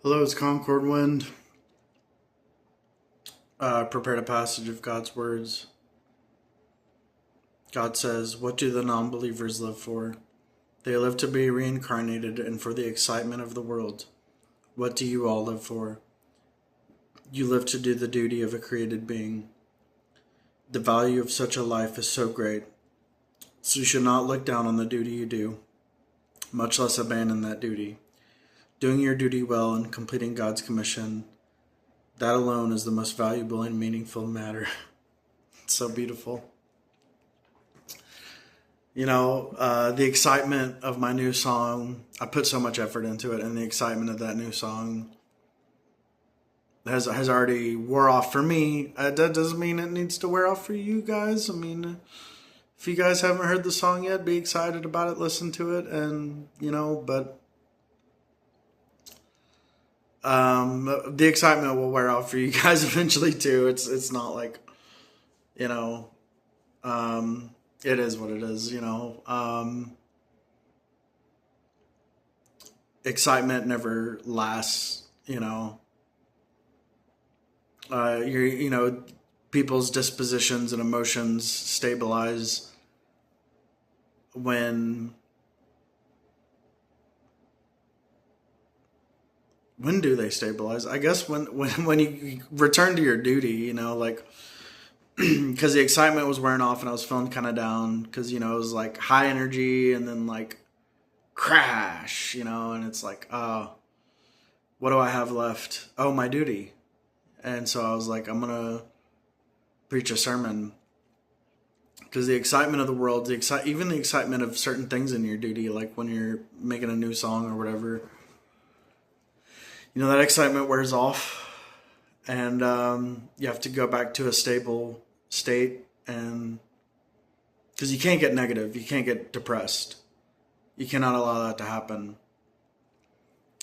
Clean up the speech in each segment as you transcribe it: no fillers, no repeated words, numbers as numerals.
Hello, it's Concord Wind. Prepared a passage of God's words. God says, "What do the non believers live for? They live to be reincarnated and for the excitement of the world. What do you all live for? You live to do the duty of a created being. The value of such a life is so great, so you should not look down on the duty you do, much less abandon that duty. Doing your duty well and completing God's commission, that alone is the most valuable and meaningful matter." It's so beautiful. The excitement of my new song, I put so much effort into it, and the excitement of that new song has already wore off for me. That doesn't mean it needs to wear off for you guys. I mean, if you guys haven't heard the song yet, be excited about it, listen to it, but the excitement will wear off for you guys eventually too. It's not like, you know, it is what it is, excitement never lasts, people's dispositions and emotions stabilize when do they stabilize? I guess when you return to your duty, because the excitement was wearing off and I was feeling kind of down because, it was like high energy and then like crash, and it's like, what do I have left? Oh, my duty. And so I was like, I'm going to preach a sermon because the excitement of the world, even the excitement of certain things in your duty, like when you're making a new song or whatever, that excitement wears off and you have to go back to a stable state, and because you can't get negative, you can't get depressed, you cannot allow that to happen.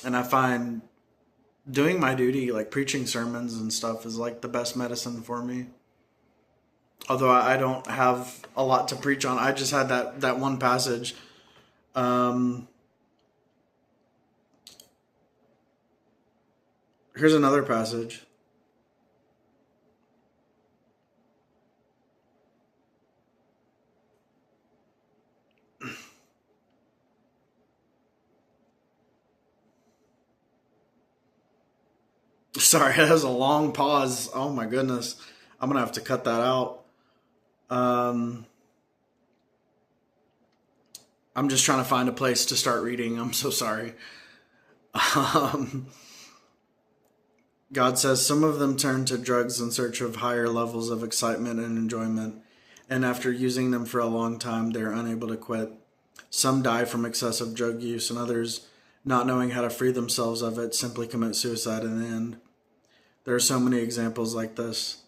And I find doing my duty, like preaching sermons and stuff, is like the best medicine for me. Although I don't have a lot to preach on, I just had that one passage. Here's another passage. Sorry, that was a long pause. Oh my goodness. I'm going to have to cut that out. I'm just trying to find a place to start reading. I'm so sorry. God says, "Some of them turn to drugs in search of higher levels of excitement and enjoyment, and after using them for a long time, they are unable to quit. Some die from excessive drug use, and others, not knowing how to free themselves of it, simply commit suicide in the end. There are so many examples like this.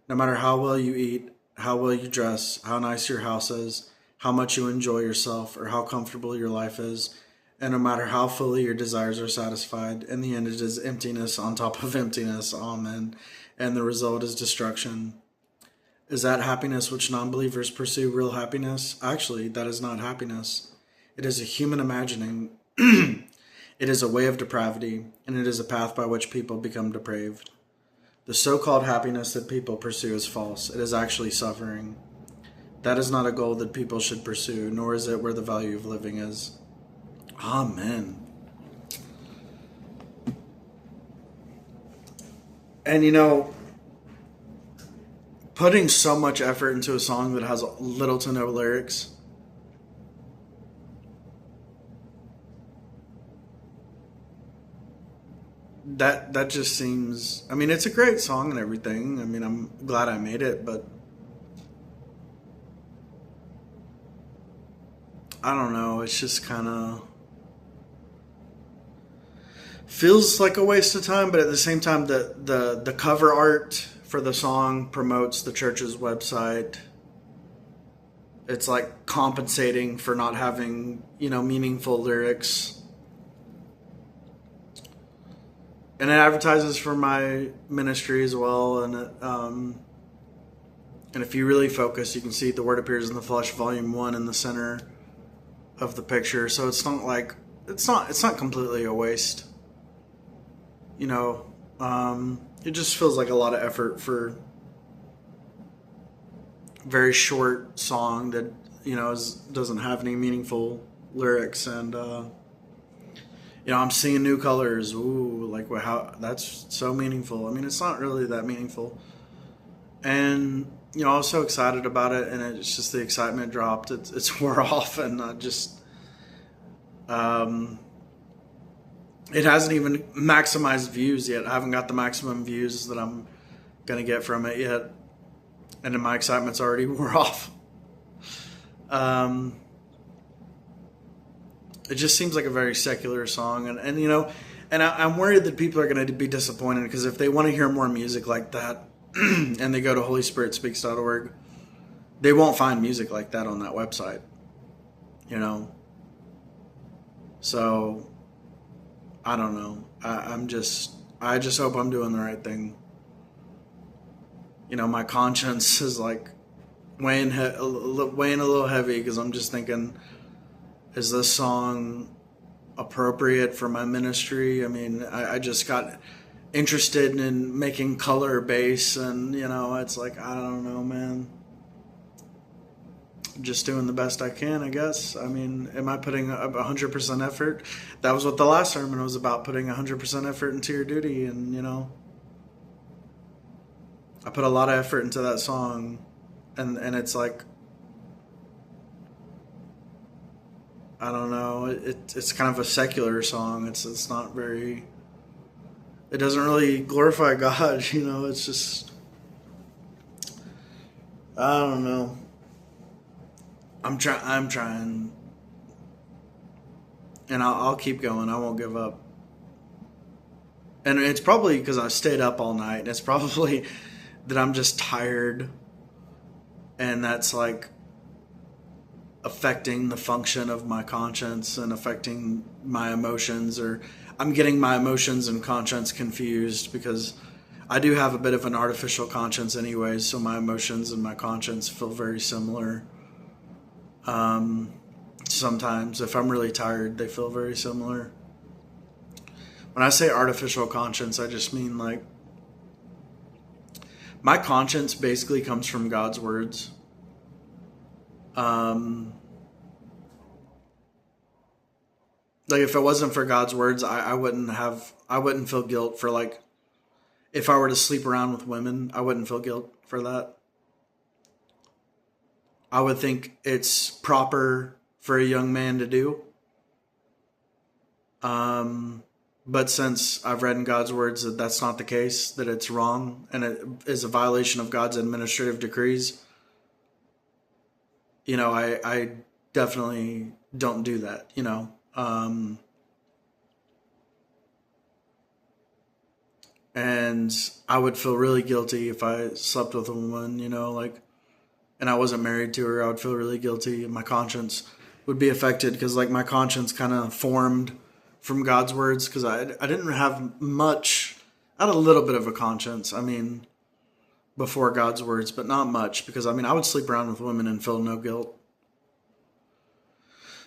No matter how well you eat, how well you dress, how nice your house is, how much you enjoy yourself, or how comfortable your life is, and no matter how fully your desires are satisfied, in the end it is emptiness on top of emptiness, amen, and the result is destruction. Is that happiness which non-believers pursue real happiness? Actually, that is not happiness. It is a human imagining. It is a way of depravity, and it is a path by which people become depraved. The so-called happiness that people pursue is false. It is actually suffering. That is not a goal that people should pursue, nor is it where the value of living is." Amen. And putting so much effort into a song that has little to no lyrics, that just seems, I mean, it's a great song and everything. I mean, I'm glad I made it, but I don't know, it's just kind of feels like a waste of time, but at the same time, the cover art for the song promotes the church's website. It's like compensating for not having, meaningful lyrics. And it advertises for my ministry as well. And if you really focus, you can see The Word Appears in the Flesh, Volume 1 in the center of the picture. So it's not completely a waste. You know, it just feels like a lot of effort for a very short song that, doesn't have any meaningful lyrics. And, I'm seeing new colors. Ooh, like how that's so meaningful. I mean, it's not really that meaningful. And, I was so excited about it, and it's just the excitement dropped. It's wore off, and I just, um, it hasn't even maximized views yet. I haven't got the maximum views that I'm gonna get from it yet, and then my excitement's already wore off. Um, it just seems like a very secular song, and I'm worried that people are going to be disappointed, because if they want to hear more music like that, and they go to HolySpiritSpeaks.org, they won't find music like that on that website. So I don't know. I just hope I'm doing the right thing. My conscience is like weighing a little heavy, because I'm just thinking, is this song appropriate for my ministry? I mean, I just got interested in making color bass, and it's like, I don't know, man. Just doing the best I can, I guess. I mean, am I putting 100% effort? That was what the last sermon was about, putting 100% effort into your duty. And I put a lot of effort into that song, and it's like, I don't know, it's kind of a secular song. It's not very, it doesn't really glorify God. It's just, I don't know. I'm trying, and I'll keep going. I won't give up. And it's probably because I stayed up all night, and it's probably that I'm just tired, and that's like affecting the function of my conscience and affecting my emotions, or I'm getting my emotions and conscience confused, because I do have a bit of an artificial conscience anyways, so my emotions and my conscience feel very similar. Sometimes if I'm really tired, they feel very similar. When I say artificial conscience, I just mean like my conscience basically comes from God's words. Like if it wasn't for God's words, I wouldn't feel guilt for, like, if I were to sleep around with women, I wouldn't feel guilt for that. I would think it's proper for a young man to do. But since I've read in God's words that that's not the case, that it's wrong, and it is a violation of God's administrative decrees, I definitely don't do that, and I would feel really guilty if I slept with a woman, like, and I wasn't married to her. I would feel really guilty, and my conscience would be affected, because like my conscience kind of formed from God's words, because I didn't have much. I had a little bit of a conscience, I mean, before God's words, but not much, because I mean, I would sleep around with women and feel no guilt.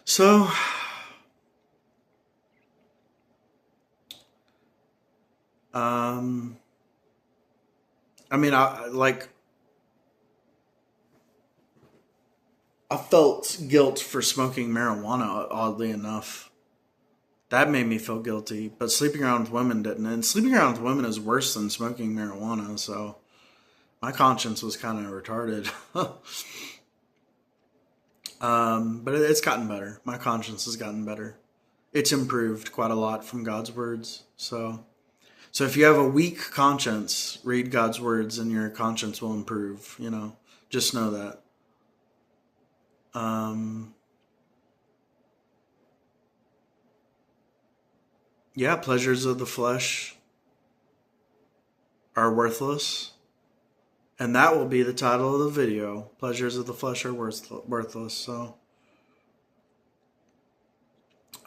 So, I mean, I felt guilt for smoking marijuana, oddly enough. That made me feel guilty, but sleeping around with women didn't. And sleeping around with women is worse than smoking marijuana, so my conscience was kind of retarded. But it's gotten better. My conscience has gotten better. It's improved quite a lot from God's words. So if you have a weak conscience, read God's words and your conscience will improve, Just know that. Yeah, pleasures of the flesh are worthless. And that will be the title of the video. Pleasures of the flesh are worthless. So,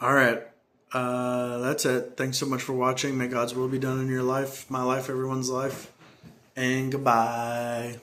all right. That's it. Thanks so much for watching. May God's will be done in your life, my life, everyone's life. And goodbye.